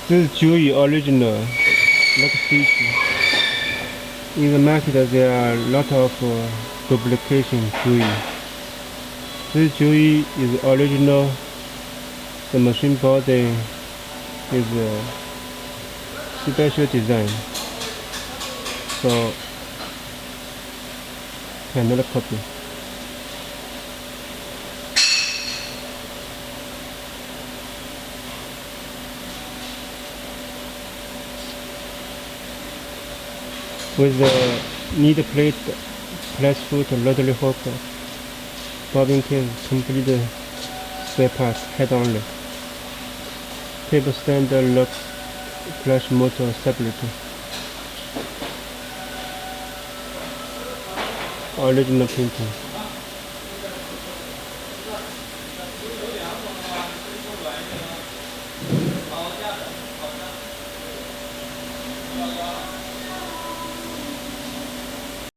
This is Joyee original Lockstitch. In the market there are a lot of duplication Joyee. This Joyee is original. The machine body is special design, so cannot copy. With the knee plate, press foot, rotary hook, bobbin case, complete spare parts, head only. Table stand, lock, flash motor separately. Original painting.